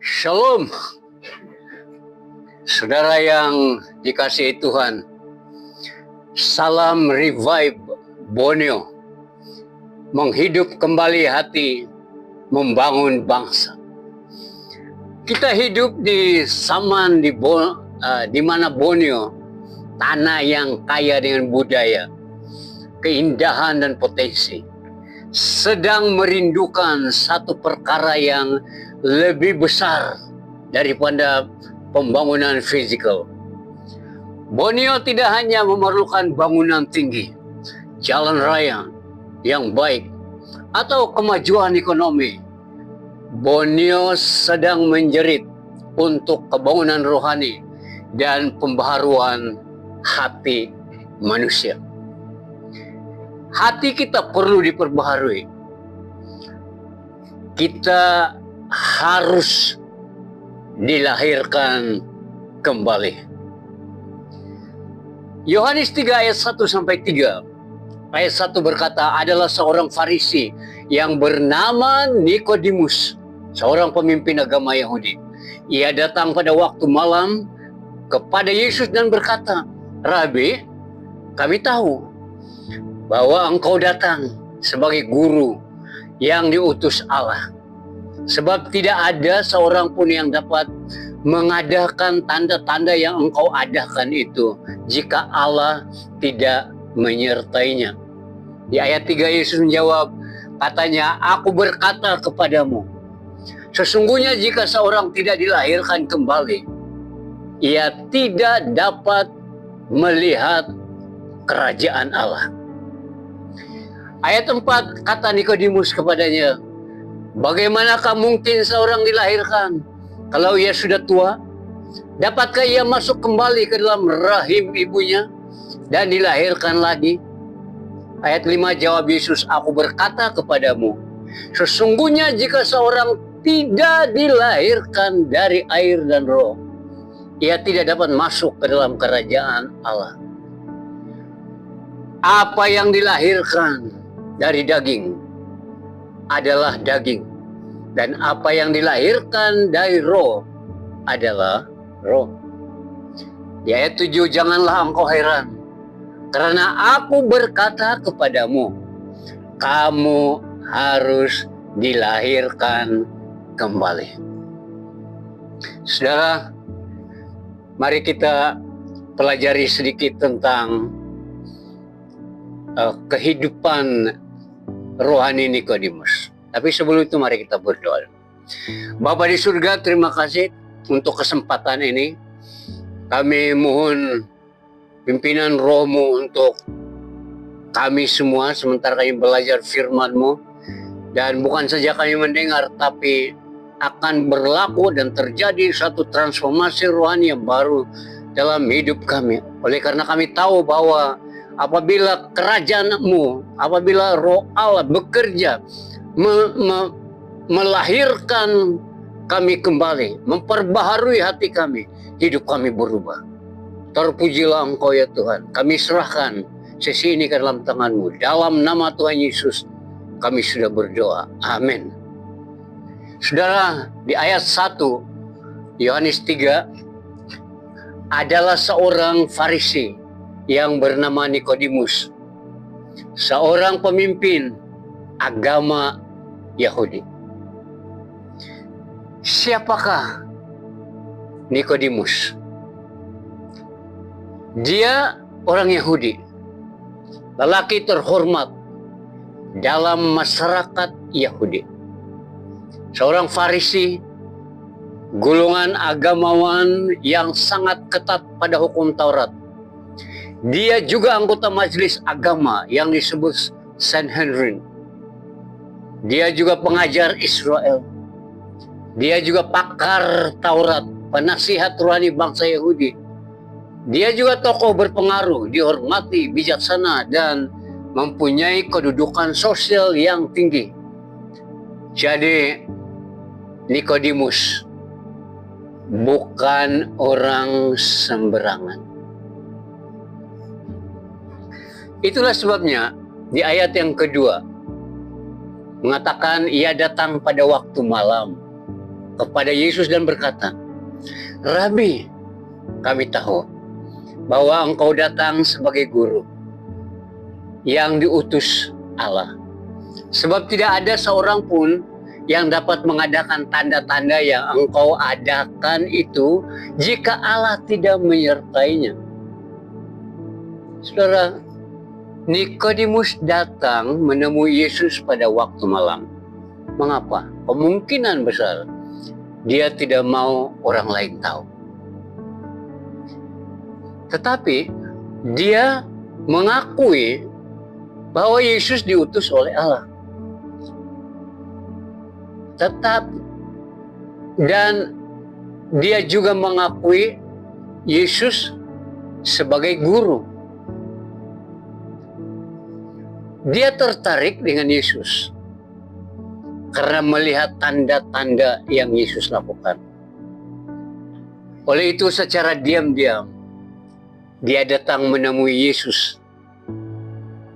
Shalom, saudara yang dikasihi Tuhan. Salam revive Borneo, menghidup kembali hati, membangun bangsa. Kita hidup di zaman di mana Borneo, tanah yang kaya dengan budaya, keindahan dan potensi, sedang merindukan satu perkara yang lebih besar daripada pembangunan fisikal. Borneo tidak hanya memerlukan bangunan tinggi, jalan raya yang baik, atau kemajuan ekonomi. Borneo sedang menjerit untuk kebangunan rohani dan pembaharuan hati manusia. Hati kita perlu diperbaharui. Kita harus dilahirkan kembali. Yohanes 3 ayat 1-3. Ayat 1 berkata, adalah seorang Farisi yang bernama Nikodemus, seorang pemimpin agama Yahudi. Ia datang pada waktu malam kepada Yesus dan berkata, Rabi, kami tahu bahwa engkau datang sebagai guru yang diutus Allah. Sebab tidak ada seorang pun yang dapat mengadakan tanda-tanda yang engkau adakan itu jika Allah tidak menyertainya. Di ayat 3 Yesus menjawab, katanya, aku berkata kepadamu, sesungguhnya jika seorang tidak dilahirkan kembali, ia tidak dapat melihat kerajaan Allah. Ayat 4 kata Nikodemus kepadanya, bagaimanakah mungkin seorang dilahirkan kalau ia sudah tua? Dapatkah ia masuk kembali ke dalam rahim ibunya dan dilahirkan lagi? Ayat 5 jawab Yesus, aku berkata kepadamu, sesungguhnya jika seorang tidak dilahirkan dari air dan roh, ia tidak dapat masuk ke dalam kerajaan Allah. Apa yang dilahirkan dari daging adalah daging, dan apa yang dilahirkan dari roh adalah roh. Di ayat 7, janganlah engkau heran, karena aku berkata kepadamu, kamu harus dilahirkan kembali. Saudara, mari kita pelajari sedikit tentang kehidupan rohani Nikodemus. Tapi sebelum itu mari kita berdoa. Bapa di surga, terima kasih untuk kesempatan ini. Kami mohon pimpinan roh-Mu untuk kami semua sementara kami belajar firman-Mu. Dan bukan saja kami mendengar, tapi akan berlaku dan terjadi satu transformasi rohani yang baru dalam hidup kami. Oleh karena kami tahu bahwa apabila kerajaan-Mu, apabila roh Allah bekerja, melahirkan kami kembali, memperbaharui hati kami, hidup kami berubah. Terpujilah Engkau ya Tuhan. Kami serahkan sesi ini ke dalam tangan-Mu. Dalam nama Tuhan Yesus, kami sudah berdoa. Amin. Saudara, di ayat 1, Yohanes 3, adalah seorang Farisi yang bernama Nikodemus, seorang pemimpin agama Yahudi. Siapakah Nikodemus? Dia orang Yahudi, lelaki terhormat dalam masyarakat Yahudi, seorang Farisi, golongan agamawan yang sangat ketat pada hukum Taurat. Dia juga anggota majelis agama yang disebut Sanhedrin. Dia juga pengajar Israel. Dia juga pakar Taurat, penasihat rohani bangsa Yahudi. Dia juga tokoh berpengaruh, dihormati, bijaksana, dan mempunyai kedudukan sosial yang tinggi. Jadi, Nikodemus bukan orang sembarangan. Itulah sebabnya di ayat yang kedua mengatakan ia datang pada waktu malam kepada Yesus dan berkata, "Rabi, kami tahu bahwa Engkau datang sebagai guru yang diutus Allah. Sebab tidak ada seorang pun yang dapat mengadakan tanda-tanda yang Engkau adakan itu jika Allah tidak menyertainya." Saudara, Nikodemus datang menemui Yesus pada waktu malam. Mengapa? Kemungkinan besar dia tidak mau orang lain tahu. Tetapi dia mengakui bahwa Yesus diutus oleh Allah. Dan dia juga mengakui Yesus sebagai guru. Dia tertarik dengan Yesus karena melihat tanda-tanda yang Yesus lakukan. Oleh itu secara diam-diam dia datang menemui Yesus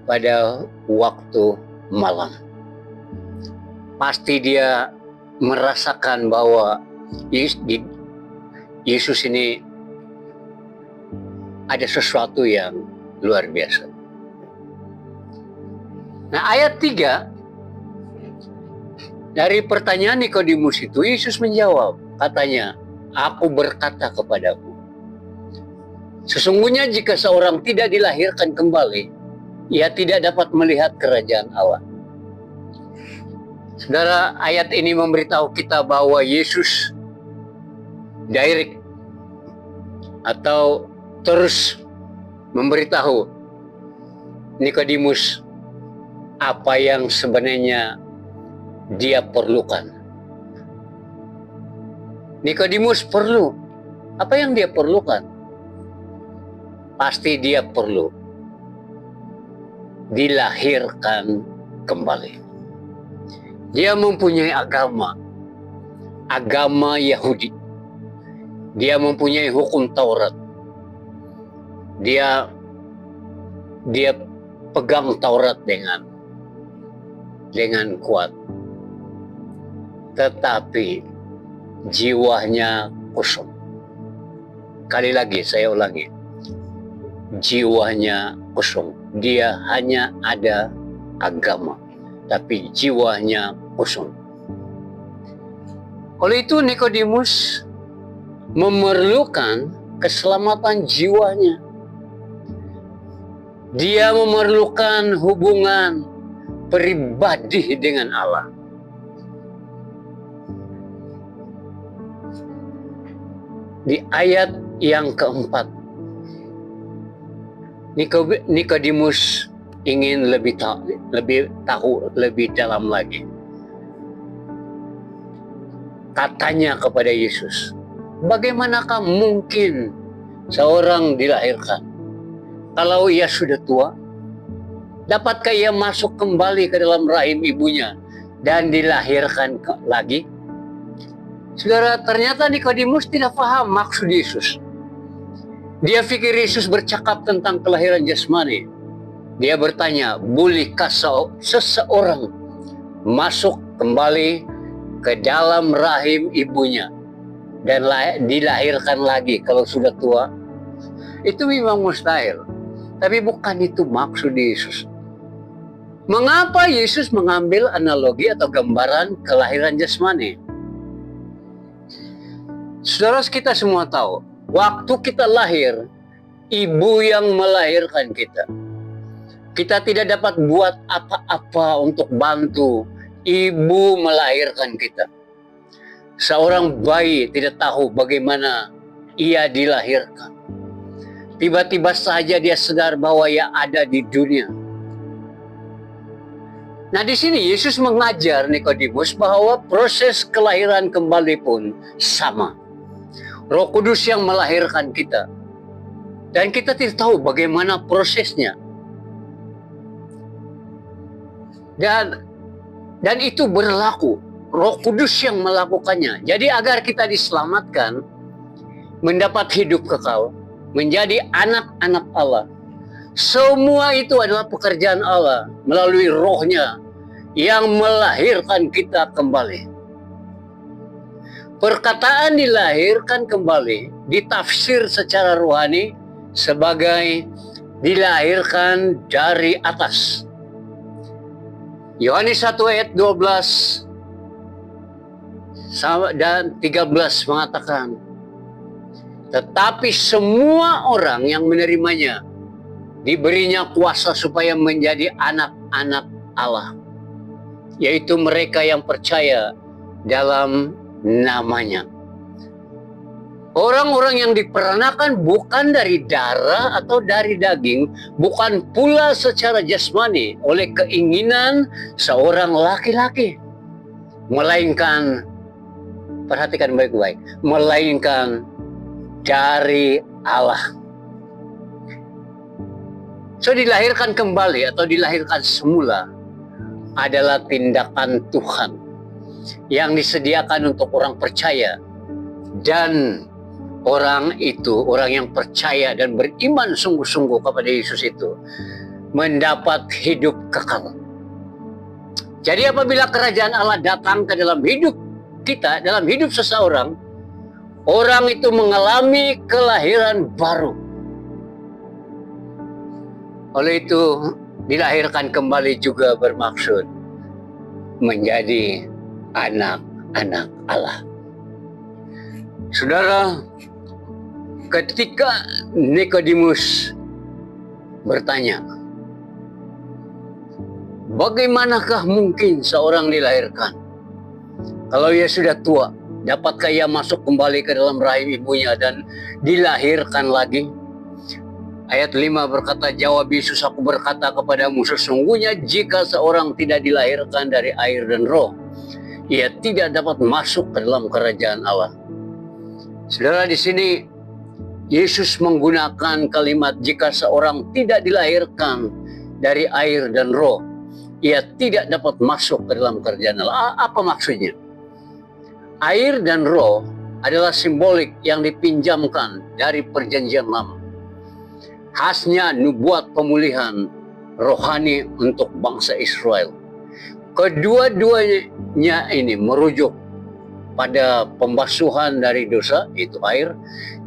pada waktu malam. Pasti dia merasakan bahwa Yesus ini ada sesuatu yang luar biasa. Nah, ayat 3 dari pertanyaan Nikodemus itu, Yesus menjawab, katanya, "Aku berkata kepadamu, sesungguhnya jika seorang tidak dilahirkan kembali, ia tidak dapat melihat kerajaan Allah." Saudara, ayat ini memberitahu kita bahwa Yesus direct atau terus memberitahu Nikodemus apa yang sebenarnya dia perlukan. Nikodemus perlu. Apa yang dia perlukan? Pasti dia perlu dilahirkan kembali. Dia mempunyai agama Yahudi. Dia mempunyai hukum Taurat. Dia pegang Taurat dengan kuat. Tetapi jiwanya kosong. Kali lagi saya ulangi. Jiwanya kosong. Dia hanya ada agama, tapi jiwanya kosong. Oleh itu Nikodemus memerlukan keselamatan jiwanya. Dia memerlukan hubungan pribadi dengan Allah. Di ayat yang keempat, Nikodemus ingin lebih tahu lebih dalam lagi. Katanya kepada Yesus, "Bagaimanakah mungkin seorang dilahirkan kalau ia sudah tua? Dapatkah ia masuk kembali ke dalam rahim ibunya dan dilahirkan lagi?" Saudara, ternyata Nikodemus tidak paham maksud Yesus. Dia pikir Yesus bercakap tentang kelahiran jasmani. Dia bertanya, bolehkah seseorang masuk kembali ke dalam rahim ibunya dan dilahirkan lagi kalau sudah tua? Itu memang mustahil. Tapi bukan itu maksud Yesus. Mengapa Yesus mengambil analogi atau gambaran kelahiran jasmani? Saudara, kita semua tahu, waktu kita lahir, ibu yang melahirkan kita. Kita tidak dapat buat apa-apa untuk bantu ibu melahirkan kita. Seorang bayi tidak tahu bagaimana ia dilahirkan. Tiba-tiba saja dia sadar bahwa ia ada di dunia. Nah, di sini Yesus mengajar Nikodemus bahwa proses kelahiran kembali pun sama. Roh Kudus yang melahirkan kita. Dan kita tidak tahu bagaimana prosesnya. Dan itu berlaku. Roh Kudus yang melakukannya. Jadi agar kita diselamatkan, mendapat hidup kekal, menjadi anak-anak Allah. Semua itu adalah pekerjaan Allah melalui rohnya yang melahirkan kita kembali. Perkataan dilahirkan kembali ditafsir secara rohani sebagai dilahirkan dari atas. Yohanes 1 ayat 12 dan 13 mengatakan, tetapi semua orang yang menerimanya diberinya kuasa supaya menjadi anak-anak Allah, yaitu mereka yang percaya dalam namanya. Orang-orang yang diperanakan bukan dari darah atau dari daging, bukan pula secara jasmani oleh keinginan seorang laki-laki, melainkan, perhatikan baik-baik, melainkan dari Allah. So, dilahirkan kembali atau dilahirkan semula adalah tindakan Tuhan yang disediakan untuk orang percaya, dan orang itu, orang yang percaya dan beriman sungguh-sungguh kepada Yesus itu, mendapat hidup kekal. Jadi apabila kerajaan Allah datang ke dalam hidup kita, dalam hidup seseorang, orang itu mengalami kelahiran baru. Oleh itu, dilahirkan kembali juga bermaksud menjadi anak-anak Allah. Saudara, ketika Nikodemus bertanya, bagaimanakah mungkin seorang dilahirkan kalau ia sudah tua? Dapatkah ia masuk kembali ke dalam rahim ibunya dan dilahirkan lagi? Ayat 5 berkata, jawab Yesus, aku berkata kepadamu, sesungguhnya jika seorang tidak dilahirkan dari air dan roh, ia tidak dapat masuk ke dalam kerajaan Allah. Saudara, di sini Yesus menggunakan kalimat jika seorang tidak dilahirkan dari air dan roh, ia tidak dapat masuk ke dalam kerajaan Allah. Apa maksudnya? Air dan roh adalah simbolik yang dipinjamkan dari perjanjian lama. Khasnya nubuat pemulihan rohani untuk bangsa Israel. Kedua-duanya ini merujuk pada pembasuhan dari dosa, itu air,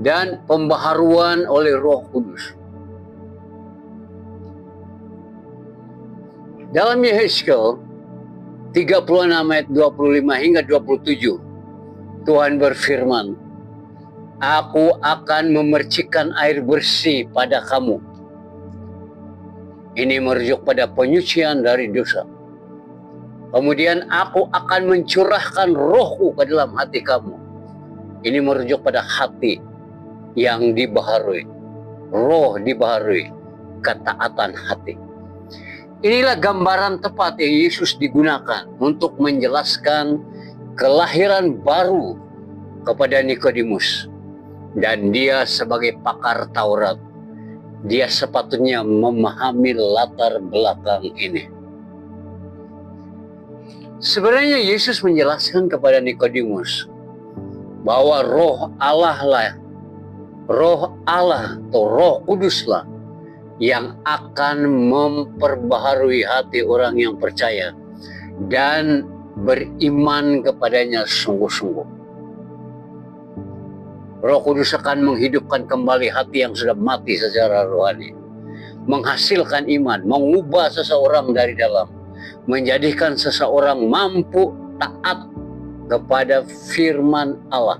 dan pembaharuan oleh Roh Kudus. Dalam Yehezkiel 36 ayat 25 hingga 27, Tuhan berfirman, aku akan memercikan air bersih pada kamu. Ini merujuk pada penyucian dari dosa. Kemudian aku akan mencurahkan rohku ke dalam hati kamu. Ini merujuk pada hati yang dibaharui. Roh dibaharui, ketaatan hati. Inilah gambaran tepat yang Yesus digunakan untuk menjelaskan kelahiran baru kepada Nikodemus. Dan dia sebagai pakar Taurat, dia sepatutnya memahami latar belakang ini. Sebenarnya Yesus menjelaskan kepada Nikodemus bahwa roh Allah atau Roh Kudus lah yang akan memperbaharui hati orang yang percaya dan beriman kepadanya sungguh-sungguh. Roh Kudus akan menghidupkan kembali hati yang sudah mati secara rohani, menghasilkan iman, mengubah seseorang dari dalam, menjadikan seseorang mampu taat kepada firman Allah.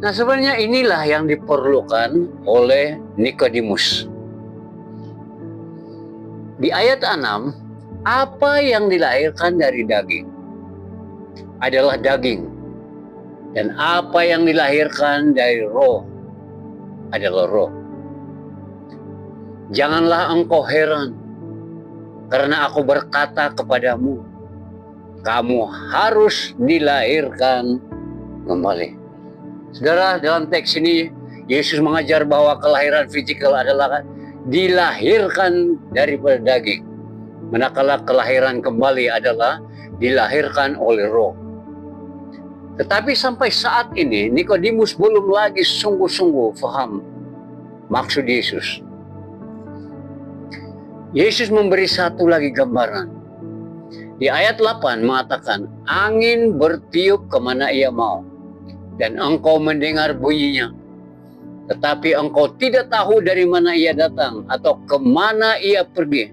Nah, sebenarnya inilah yang diperlukan oleh Nikodemus. Di ayat 6, apa yang dilahirkan dari daging adalah daging, dan apa yang dilahirkan dari roh adalah roh. Janganlah engkau heran, karena aku berkata kepadamu, kamu harus dilahirkan kembali. Saudara, dalam teks ini Yesus mengajar bahwa kelahiran fisikal adalah dilahirkan daripada daging, manakala kelahiran kembali adalah dilahirkan oleh roh. Tetapi sampai saat ini Nikodemus belum lagi sungguh-sungguh paham maksud Yesus. Yesus memberi satu lagi gambaran. Di ayat 8 mengatakan, angin bertiup kemana ia mau, dan engkau mendengar bunyinya. Tetapi engkau tidak tahu dari mana ia datang atau kemana ia pergi.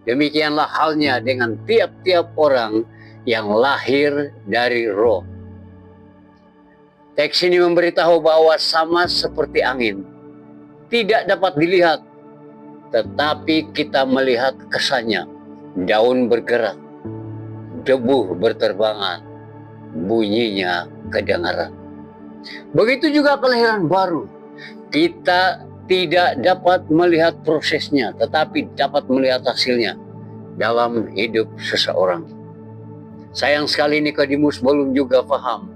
Demikianlah halnya dengan tiap-tiap orang yang lahir dari roh. Teks ini memberitahu bahwa sama seperti angin, tidak dapat dilihat, tetapi kita melihat kesannya. Daun bergerak, debu berterbangan, bunyinya kedengaran. Begitu juga kelahiran baru. Kita tidak dapat melihat prosesnya, tetapi dapat melihat hasilnya dalam hidup seseorang. Sayang sekali Nikodemus belum juga paham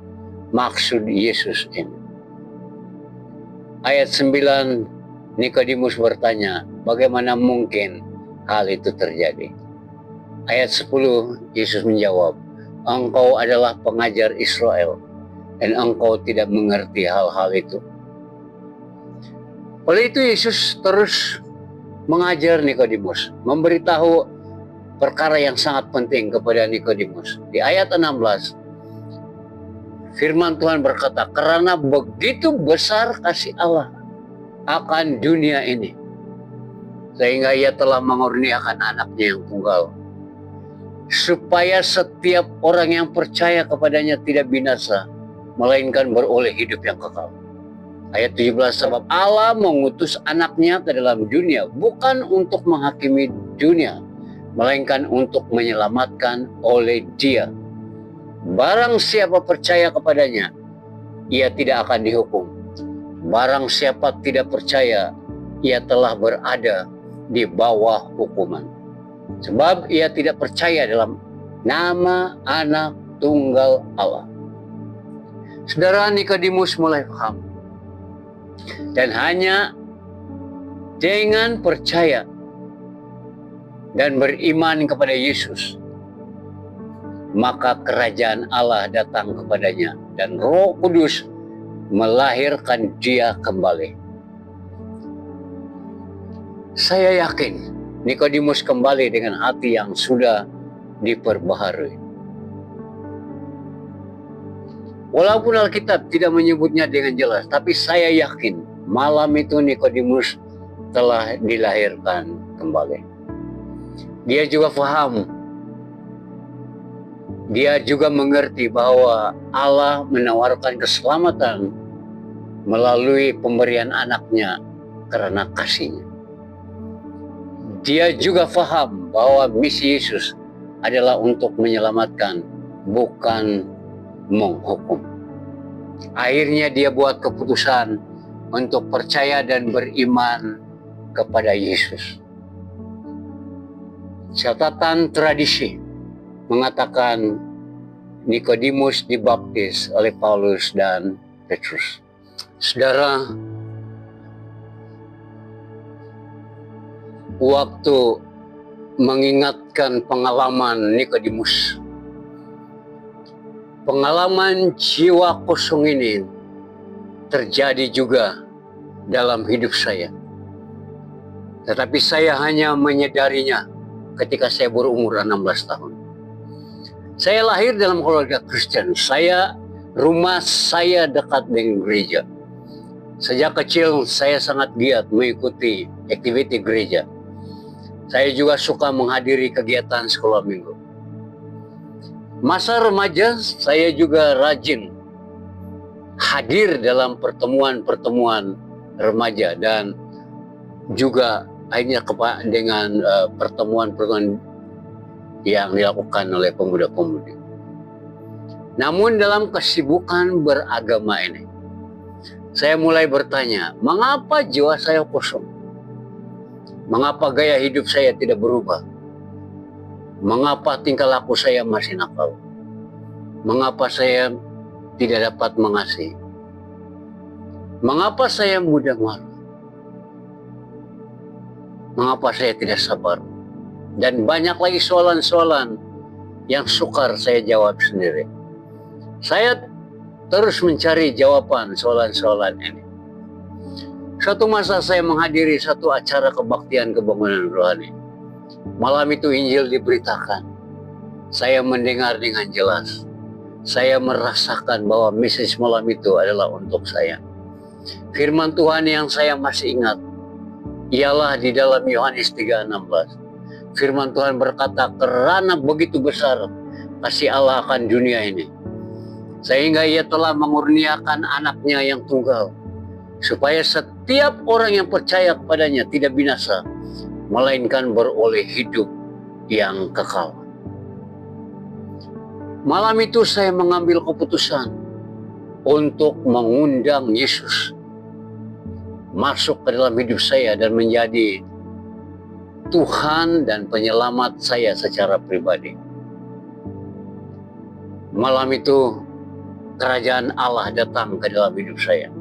maksud Yesus ini. Ayat 9, Nikodemus bertanya, bagaimana mungkin hal itu terjadi? Ayat 10, Yesus menjawab, engkau adalah pengajar Israel, dan engkau tidak mengerti hal-hal itu. Oleh itu Yesus terus mengajar Nikodemus, memberitahu perkara yang sangat penting kepada Nikodemus. Di ayat 16, firman Tuhan berkata, karena begitu besar kasih Allah akan dunia ini, sehingga ia telah mengurniakan anaknya yang tunggal, supaya setiap orang yang percaya kepadanya tidak binasa, melainkan beroleh hidup yang kekal. Ayat 17, sebab Allah mengutus anaknya ke dalam dunia, bukan untuk menghakimi dunia, melainkan untuk menyelamatkan oleh Dia. Barang siapa percaya kepadanya, ia tidak akan dihukum. Barang siapa tidak percaya, ia telah berada di bawah hukuman. Sebab ia tidak percaya dalam nama anak tunggal Allah. Saudara, Nikodemus mulai paham. Dan hanya dengan percaya dan beriman kepada Yesus, maka kerajaan Allah datang kepadanya dan Roh Kudus melahirkan dia kembali. Saya yakin Nikodemus kembali dengan hati yang sudah diperbaharui. Walaupun Alkitab tidak menyebutnya dengan jelas, tapi saya yakin malam itu Nikodemus telah dilahirkan kembali. Dia juga paham, dia juga mengerti bahwa Allah menawarkan keselamatan melalui pemberian anaknya karena kasih-Nya. Dia juga paham bahwa misi Yesus adalah untuk menyelamatkan, bukan menghukum. Akhirnya dia buat keputusan untuk percaya dan beriman kepada Yesus. Catatan tradisi mengatakan Nikodemus dibaptis oleh Paulus dan Petrus. Saudara, waktu mengingatkan pengalaman Nikodemus, pengalaman jiwa kosong ini terjadi juga dalam hidup saya. Tetapi saya hanya menyadarinya ketika saya berumur 16 tahun. Saya lahir dalam keluarga Kristen. Rumah saya dekat dengan gereja. Sejak kecil saya sangat giat mengikuti aktiviti gereja. Saya juga suka menghadiri kegiatan sekolah minggu. Masa remaja saya juga rajin hadir dalam pertemuan-pertemuan remaja dan juga akhirnya dengan pertemuan-pertemuan yang dilakukan oleh pemuda-pemudi. Namun dalam kesibukan beragama ini, saya mulai bertanya, mengapa jiwa saya kosong? Mengapa gaya hidup saya tidak berubah? Mengapa tingkah laku saya masih nakal? Mengapa saya tidak dapat mengasihi? Mengapa saya mudah marah? Mengapa saya tidak sabar? Dan banyak lagi soalan-soalan yang sukar saya jawab sendiri. Saya terus mencari jawaban soalan-soalan ini. Suatu masa saya menghadiri satu acara kebaktian kebangunan rohani. Malam itu Injil diberitakan. saya mendengar dengan jelas. Saya merasakan bahwa message malam itu adalah untuk saya. Firman Tuhan yang saya masih ingat ialah di dalam Yohanes 3:16. Firman Tuhan berkata, karena begitu besar kasih Allah akan dunia ini, sehingga ia telah mengurniakan anaknya yang tunggal, supaya setiap orang yang percaya kepadanya tidak binasa, melainkan beroleh hidup yang kekal. Malam itu saya mengambil keputusan untuk mengundang Yesus masuk ke dalam hidup saya dan menjadi Tuhan dan penyelamat saya secara pribadi. Malam itu kerajaan Allah datang ke dalam hidup saya.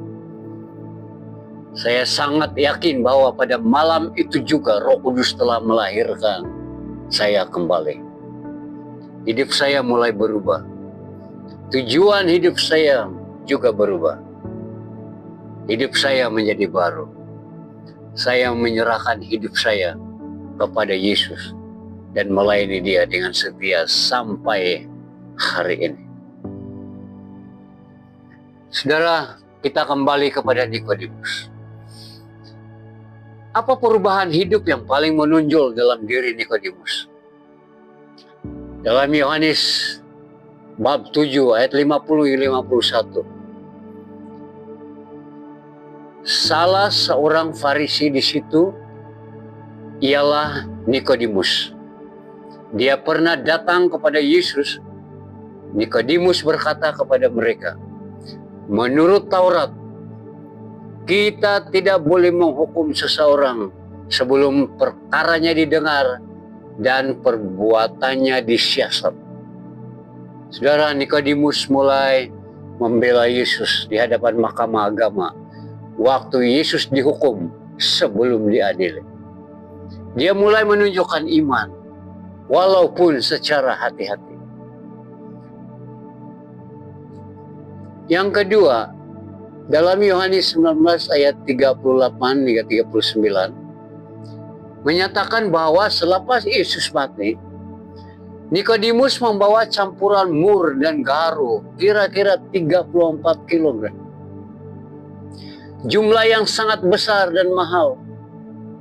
Saya sangat yakin bahwa pada malam itu juga Roh Kudus telah melahirkan saya kembali. Hidup saya mulai berubah. Tujuan hidup saya juga berubah. Hidup saya menjadi baru. Saya menyerahkan hidup saya kepada Yesus dan melayani Dia dengan setia sampai hari ini. Saudara, kita kembali kepada Nikodemus. Apa perubahan hidup yang paling menonjol dalam diri Nikodemus? Dalam Yohanes bab 7 ayat 50-51. Salah seorang Farisi di situ ialah Nikodemus. Dia pernah datang kepada Yesus. Nikodemus berkata kepada mereka, menurut Taurat, kita tidak boleh menghukum seseorang sebelum perkaranya didengar dan perbuatannya disiasat. Saudara, Nikodemus mulai membela Yesus di hadapan mahkamah agama waktu Yesus dihukum sebelum diadili. Dia mulai menunjukkan iman walaupun secara hati-hati. Yang kedua, dalam Yohanes 19 ayat 38-39 menyatakan bahwa selepas Yesus mati, Nikodemus membawa campuran mur dan garu kira-kira 34 kg. Jumlah yang sangat besar dan mahal.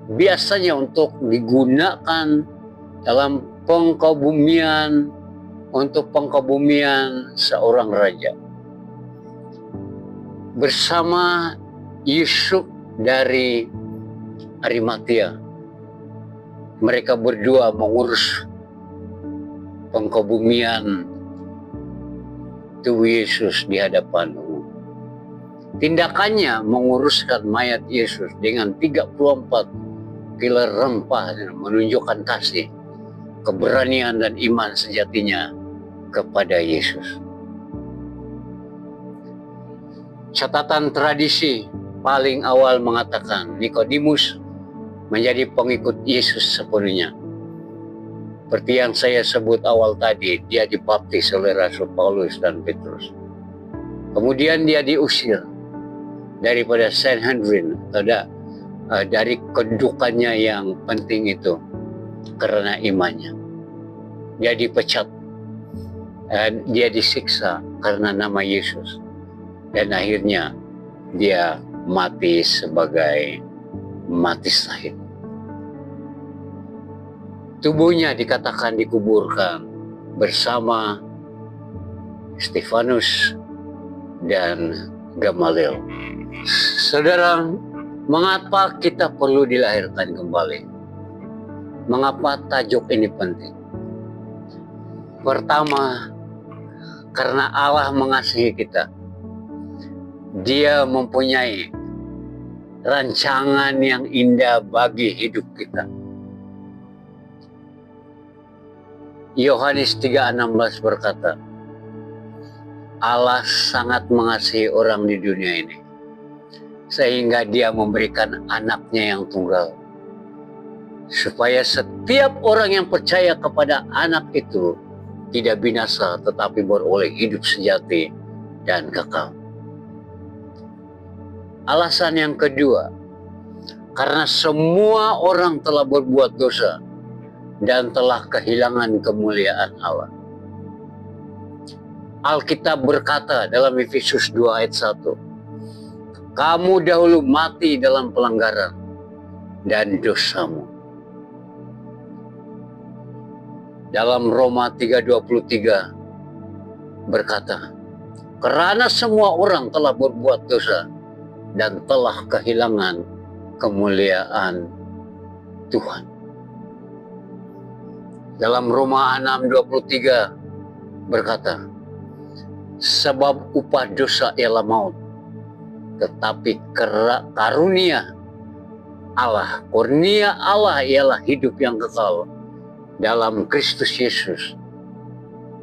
Biasanya untuk digunakan dalam pengkebumian, untuk pengkebumian seorang raja. Bersama Yusuf dari Arimatea, mereka berdua mengurus pengkebumian tubuh Yesus di hadapan umum. Tindakannya menguruskan mayat Yesus dengan 34 pilar rempah dan menunjukkan kasih, keberanian dan iman sejatinya kepada Yesus. Catatan tradisi paling awal mengatakan Nikodemus menjadi pengikut Yesus sepenuhnya. Seperti yang saya sebut awal tadi, dia dibaptis oleh Rasul Paulus dan Petrus. Kemudian dia diusir daripada Sanhedrin, dari kedudukannya yang penting itu karena imannya. Dia dipecat dan dia disiksa karena nama Yesus. Dan akhirnya dia mati sebagai mati syahid. Tubuhnya dikatakan dikuburkan bersama Stefanus dan Gamaliel. Saudara, mengapa kita perlu dilahirkan kembali? Mengapa tajuk ini penting? Pertama, karena Allah mengasihi kita. Dia mempunyai rancangan yang indah bagi hidup kita. Yohanes 3:16 berkata, Allah sangat mengasihi orang di dunia ini, sehingga Dia memberikan anaknya yang tunggal, supaya setiap orang yang percaya kepada anak itu tidak binasa, tetapi beroleh hidup sejati dan kekal. Alasan yang kedua, karena semua orang telah berbuat dosa dan telah kehilangan kemuliaan Allah. Alkitab berkata dalam Efesus 2 ayat 1, kamu dahulu mati dalam pelanggaran dan dosamu. Dalam Roma 3:23 berkata, karena semua orang telah berbuat dosa dan telah kehilangan kemuliaan Tuhan. Dalam Roma 6:23 berkata, sebab upah dosa ialah maut, tetapi karunia Allah ialah hidup yang kekal dalam Kristus Yesus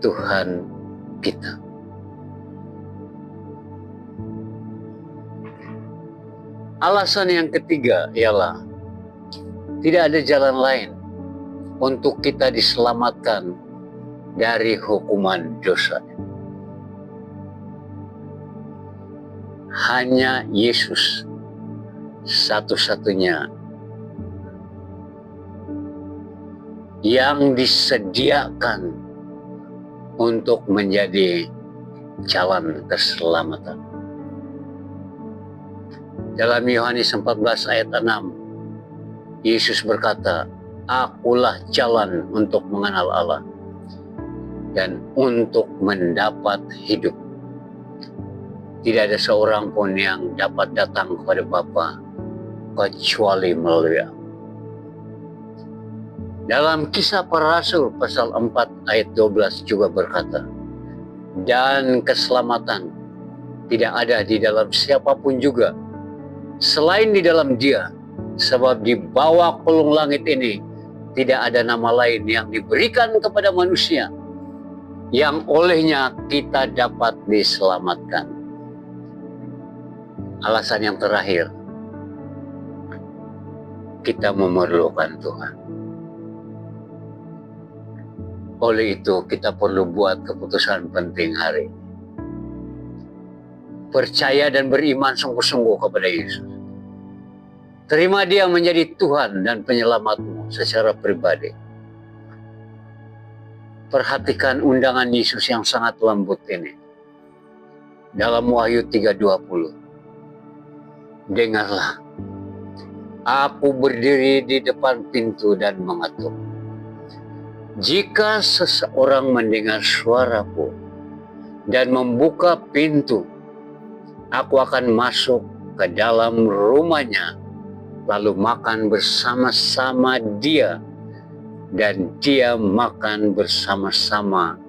Tuhan kita. Alasan yang ketiga ialah tidak ada jalan lain untuk kita diselamatkan dari hukuman dosa. Hanya Yesus satu-satunya yang disediakan untuk menjadi jalan keselamatan. Dalam Yohanes 14 ayat 6, Yesus berkata, akulah jalan untuk mengenal Allah dan untuk mendapat hidup. Tidak ada seorang pun yang dapat datang kepada Bapa kecuali melalui Aku. Dalam Kisah Para Rasul pasal 4 ayat 12 juga berkata, dan keselamatan tidak ada di dalam siapapun juga selain di dalam Dia, sebab di bawah kolong langit ini tidak ada nama lain yang diberikan kepada manusia yang olehnya kita dapat diselamatkan. Alasan yang terakhir, kita memerlukan Tuhan. Oleh itu kita perlu buat keputusan penting hari ini. Percaya dan beriman sungguh-sungguh kepada Yesus. Terima Dia menjadi Tuhan dan penyelamatmu secara pribadi. Perhatikan undangan Yesus yang sangat lembut ini. Dalam Wahyu 3:20. Dengarlah, aku berdiri di depan pintu dan mengetuk. Jika seseorang mendengar suaraku dan membuka pintu, aku akan masuk ke dalam rumahnya, lalu makan bersama-sama dia, dan dia makan bersama-sama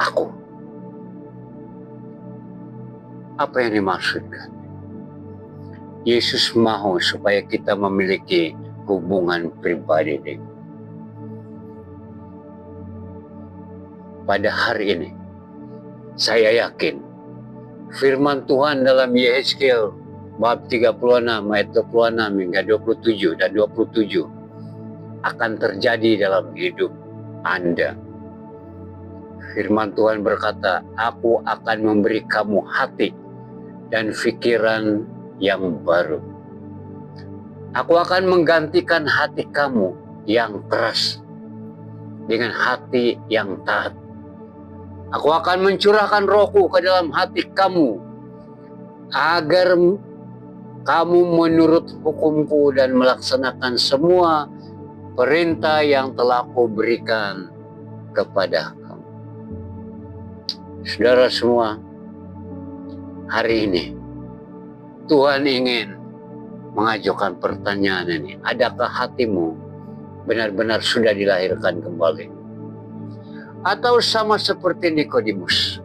aku. Apa yang dimaksudkan? Yesus mau supaya kita memiliki hubungan pribadi dengan. Pada hari ini, saya yakin firman Tuhan dalam Yehezkiel bab 36 ayat 26 hingga 27 dan 27 akan terjadi dalam hidup Anda. Firman Tuhan berkata, aku akan memberi kamu hati dan pikiran yang baru. Aku akan menggantikan hati kamu yang keras dengan hati yang taat. Aku akan mencurahkan rohku ke dalam hati kamu agar kamu menurut hukumku dan melaksanakan semua perintah yang telah aku berikan kepada kamu. Saudara semua, hari ini Tuhan ingin mengajukan pertanyaan ini. Adakah hatimu benar-benar sudah dilahirkan kembali? Atau sama seperti Nikodemus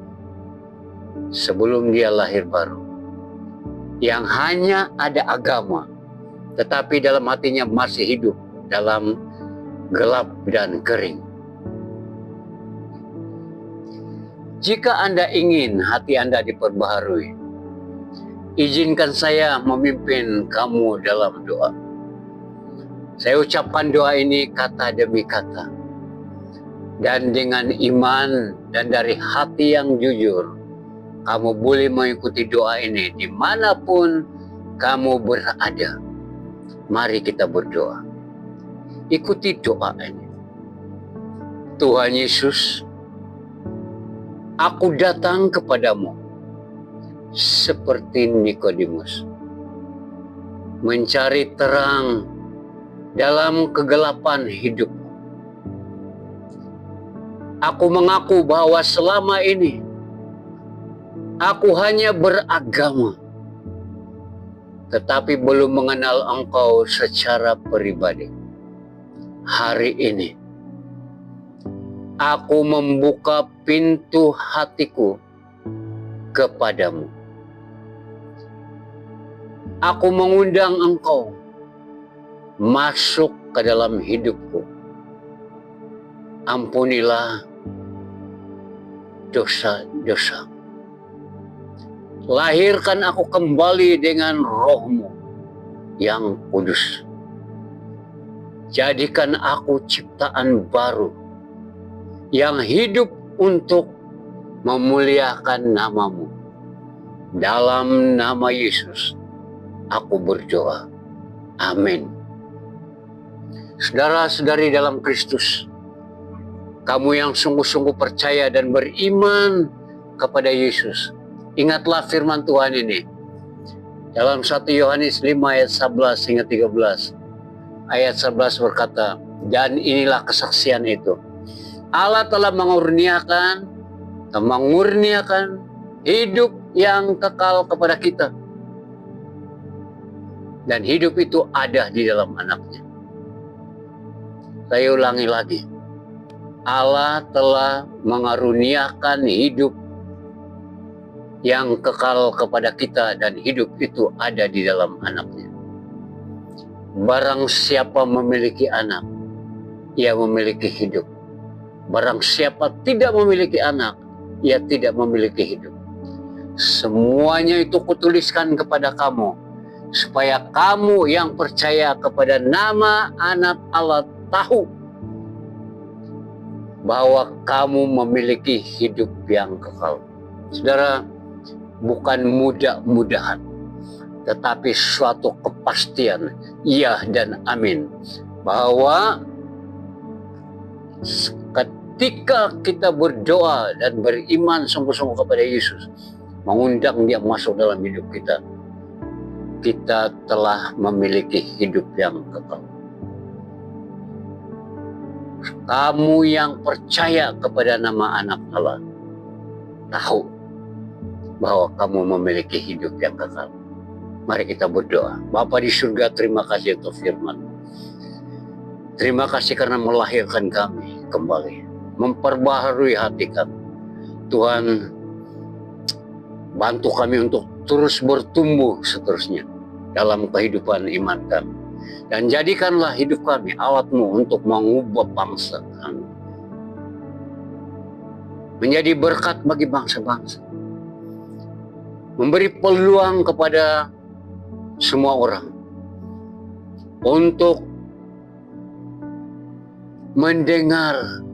sebelum dia lahir baru, yang hanya ada agama tetapi dalam hatinya masih hidup dalam gelap dan kering. Jika Anda ingin hati Anda diperbaharui, izinkan saya memimpin kamu dalam doa. Saya ucapkan doa ini kata demi kata. Dan dengan iman dan dari hati yang jujur, kamu boleh mengikuti doa ini dimanapun kamu berada. Mari kita berdoa. Ikuti doa ini. Tuhan Yesus, Aku datang kepadamu seperti Nikodemus, mencari terang dalam kegelapan hidup. Aku mengaku bahwa selama ini aku hanya beragama, tetapi belum mengenal Engkau secara pribadi. Hari ini, aku membuka pintu hatiku kepadamu. Aku mengundang Engkau masuk ke dalam hidupku. Ampunilah dosa-dosa. Lahirkan aku kembali dengan Roh-Mu yang kudus. Jadikan aku ciptaan baru yang hidup untuk memuliakan nama-Mu. Dalam nama Yesus, aku berdoa. Amin. Saudara-saudari dalam Kristus, kamu yang sungguh-sungguh percaya dan beriman kepada Yesus, ingatlah firman Tuhan ini. Dalam 1 Yohanes 5 ayat 11 hingga 13. Ayat 11 berkata, dan inilah kesaksian itu. Allah telah mengurniakan hidup yang kekal kepada kita. Dan hidup itu ada di dalam anaknya. Saya ulangi lagi. Allah telah mengaruniakan hidup yang kekal kepada kita, dan hidup itu ada di dalam anaknya. Barang siapa memiliki anak, ia memiliki hidup. Barang siapa tidak memiliki anak, ia tidak memiliki hidup. Semuanya itu kutuliskan kepada kamu, supaya kamu yang percaya kepada nama anak Allah tahu bahwa kamu memiliki hidup yang kekal. Saudara, bukan mudah-mudahan, tetapi suatu kepastian, iya dan amin, bahwa ketika kita berdoa dan beriman sungguh-sungguh kepada Yesus, mengundang Dia masuk dalam hidup kita, kita telah memiliki hidup yang kekal. Kamu yang percaya kepada nama anak Allah tahu bahwa kamu memiliki hidup yang kekal. Mari kita berdoa. Bapa di surga, terima kasih untuk firman. Terima kasih karena melahirkan kami kembali, memperbaharui hati kami. Tuhan, bantu kami untuk terus bertumbuh seterusnya dalam kehidupan iman kami. Dan jadikanlah hidup kami alat-Mu untuk mengubah bangsa kami, menjadi berkat bagi bangsa-bangsa, memberi peluang kepada semua orang untuk mendengar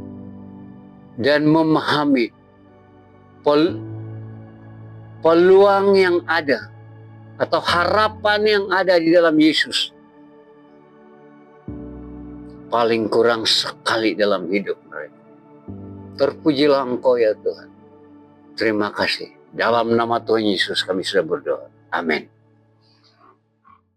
dan memahami peluang yang ada atau harapan yang ada di dalam Yesus. Paling kurang sekali dalam hidup mereka. Terpujilah Engkau ya Tuhan. Terima kasih. Dalam nama Tuhan Yesus kami sudah berdoa. Amin.